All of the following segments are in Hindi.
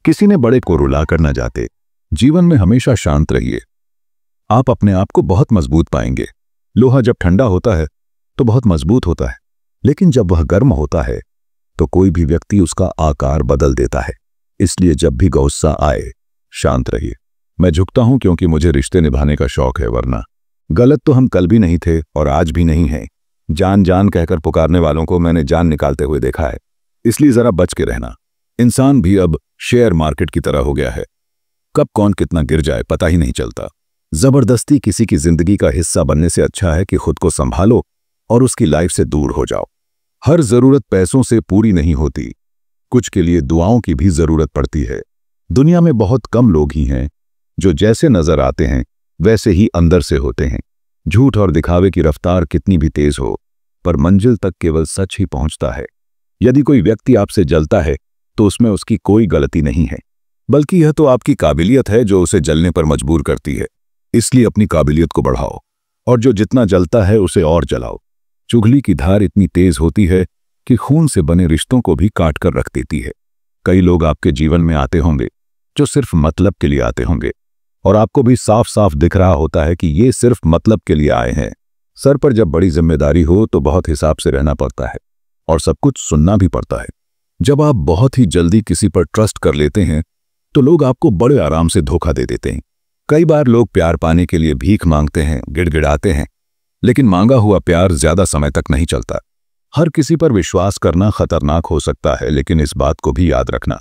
किसी ने बड़े को रुलाकर न जाते। जीवन में हमेशा शांत रहिए, आप अपने आप को बहुत मजबूत पाएंगे। लोहा जब ठंडा होता है तो बहुत मजबूत होता है, लेकिन जब वह गर्म होता है तो कोई भी व्यक्ति उसका आकार बदल देता है। इसलिए जब भी गुस्सा आए शांत रहिए। मैं झुकता हूं क्योंकि मुझे रिश्ते निभाने का शौक है, वरना गलत तो हम कल भी नहीं थे और आज भी नहीं हैं। जान जान कहकर पुकारने वालों को मैंने जान निकालते हुए देखा है, इसलिए जरा बच के रहना। इंसान भी अब शेयर मार्केट की तरह हो गया है, कब कौन कितना गिर जाए पता ही नहीं चलता। जबरदस्ती किसी की जिंदगी का हिस्सा बनने से अच्छा है कि खुद को संभालो और उसकी लाइफ से दूर हो जाओ। हर जरूरत पैसों से पूरी नहीं होती, कुछ के लिए दुआओं की भी जरूरत पड़ती है। दुनिया में बहुत कम लोग ही हैं जो जैसे नजर आते हैं वैसे ही अंदर से होते हैं। झूठ और दिखावे की रफ्तार कितनी भी तेज हो, पर मंजिल तक केवल सच ही पहुंचता है। यदि कोई व्यक्ति आपसे जलता है तो उसमें उसकी कोई गलती नहीं है, बल्कि यह तो आपकी काबिलियत है जो उसे जलने पर मजबूर करती है। इसलिए अपनी काबिलियत को बढ़ाओ और जो जितना जलता है उसे और जलाओ। चुगली की धार इतनी तेज होती है कि खून से बने रिश्तों को भी काट कर रख देती है। कई लोग आपके जीवन में आते होंगे जो सिर्फ मतलब के लिए आते होंगे, और आपको भी साफ साफ दिख रहा होता है कि ये सिर्फ मतलब के लिए आए हैं। सर पर जब बड़ी जिम्मेदारी हो तो बहुत हिसाब से रहना पड़ता है और सब कुछ सुनना भी पड़ता है। जब आप बहुत ही जल्दी किसी पर ट्रस्ट कर लेते हैं तो लोग आपको बड़े आराम से धोखा दे देते हैं। कई बार लोग प्यार पाने के लिए भीख मांगते हैं, गिड़गिड़ाते हैं, लेकिन मांगा हुआ प्यार ज्यादा समय तक नहीं चलता। हर किसी पर विश्वास करना खतरनाक हो सकता है, लेकिन इस बात को भी याद रखना,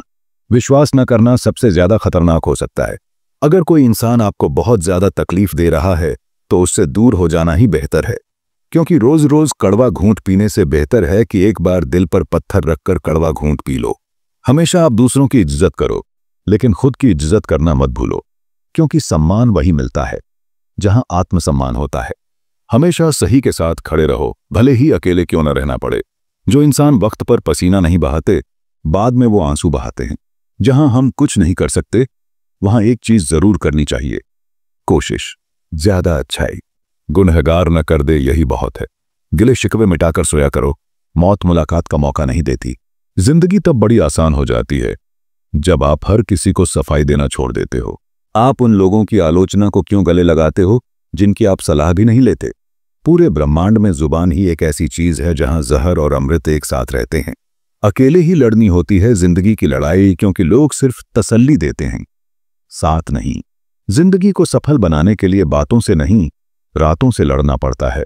विश्वास न करना सबसे ज्यादा खतरनाक हो सकता है। अगर कोई इंसान आपको बहुत ज्यादा तकलीफ दे रहा है तो उससे दूर हो जाना ही बेहतर है, क्योंकि रोज रोज कड़वा घूंट पीने से बेहतर है कि एक बार दिल पर पत्थर रखकर कड़वा घूंट पी लो। हमेशा आप दूसरों की इज्जत करो, लेकिन खुद की इज्जत करना मत भूलो, क्योंकि सम्मान वही मिलता है जहां आत्मसम्मान होता है। हमेशा सही के साथ खड़े रहो, भले ही अकेले क्यों न रहना पड़े। जो इंसान वक्त पर पसीना नहीं बहाते, बाद में वो आंसू बहाते हैं। जहां हम कुछ नहीं कर सकते वहां एक चीज जरूर करनी चाहिए, कोशिश। ज्यादा अच्छाई गुनहगार न कर दे, यही बहुत है। गिले शिकवे मिटाकर सोया करो, मौत मुलाकात का मौका नहीं देती। जिंदगी तब बड़ी आसान हो जाती है जब आप हर किसी को सफाई देना छोड़ देते हो। आप उन लोगों की आलोचना को क्यों गले लगाते हो जिनकी आप सलाह भी नहीं लेते? पूरे ब्रह्मांड में जुबान ही एक ऐसी चीज है जहां जहर और अमृत एक साथ रहते हैं। अकेले ही लड़नी होती है जिंदगी की लड़ाई, क्योंकि लोग सिर्फ तसल्ली देते हैं, साथ नहीं। जिंदगी को सफल बनाने के लिए बातों से नहीं, रातों से लड़ना पड़ता है।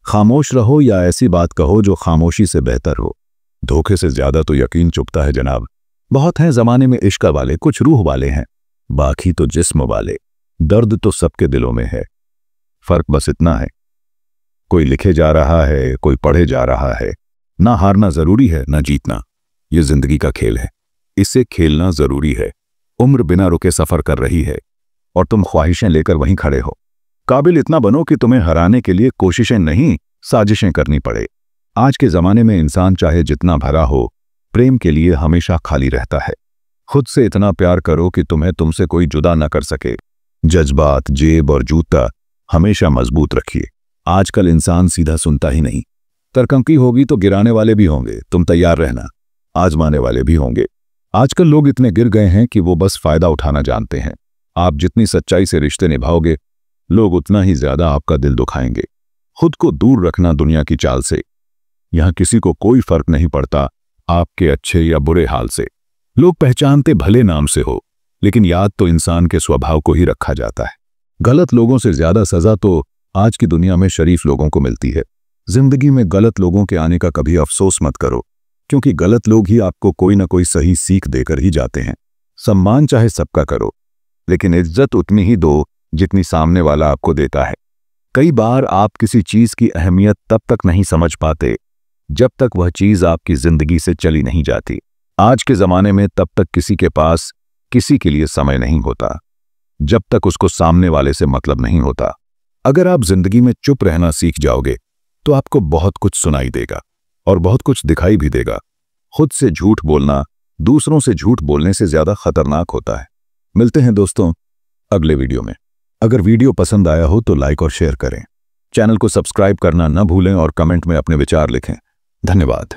खामोश रहो या ऐसी बात कहो जो खामोशी से बेहतर हो। धोखे से ज्यादा तो यकीन चुभता है जनाब। बहुत हैं जमाने में इश्क वाले, कुछ रूह वाले हैं, बाकी तो जिस्म वाले। दर्द तो सबके दिलों में है, फर्क बस इतना है, कोई लिखे जा रहा है, कोई पढ़े जा रहा है। ना हारना जरूरी है, ना जीतना। ये जिंदगी का खेल है, इसे खेलना जरूरी है। उम्र बिना रुके सफर कर रही है और तुम ख्वाहिशें लेकर वहीं खड़े हो। काबिल इतना बनो कि तुम्हें हराने के लिए कोशिशें नहीं, साजिशें करनी पड़े। आज के जमाने में इंसान चाहे जितना भरा हो, प्रेम के लिए हमेशा खाली रहता है। खुद से इतना प्यार करो कि तुम्हें तुमसे कोई जुदा न कर सके। जज्बात, जेब और जूता हमेशा मजबूत रखिए। आजकल इंसान सीधा सुनता ही नहीं। तरक्की होगी तो गिराने वाले भी होंगे, तुम तैयार रहना। आजमाने वाले भी होंगे। आजकल लोग इतने गिर गए हैं कि वो बस फायदा उठाना जानते हैं। आप जितनी सच्चाई से रिश्ते निभाओगे, लोग उतना ही ज्यादा आपका दिल दुखाएंगे। खुद को दूर रखना दुनिया की चाल से। यहां किसी को कोई फर्क नहीं पड़ता आपके अच्छे या बुरे हाल से। लोग पहचानते भले नाम से हो, लेकिन याद तो इंसान के स्वभाव को ही रखा जाता है। गलत लोगों से ज्यादा सजा तो आज की दुनिया में शरीफ लोगों को मिलती है। जिंदगी में गलत लोगों के आने का कभी अफसोस मत करो, क्योंकि गलत लोग ही आपको कोई ना कोई सही सीख देकर ही जाते हैं। सम्मान चाहे सबका करो, लेकिन इज्जत उतनी ही दो जितनी सामने वाला आपको देता है। कई बार आप किसी चीज की अहमियत तब तक नहीं समझ पाते जब तक वह चीज आपकी जिंदगी से चली नहीं जाती। आज के जमाने में तब तक किसी के पास किसी के लिए समय नहीं होता जब तक उसको सामने वाले से मतलब नहीं होता। अगर आप जिंदगी में चुप रहना सीख जाओगे तो आपको बहुत कुछ सुनाई देगा और बहुत कुछ दिखाई भी देगा। खुद से झूठ बोलना दूसरों से झूठ बोलने से ज्यादा खतरनाक होता है। मिलते हैं दोस्तों अगले वीडियो में। अगर वीडियो पसंद आया हो तो लाइक और शेयर करें। चैनल को सब्सक्राइब करना न भूलें और कमेंट में अपने विचार लिखें। धन्यवाद।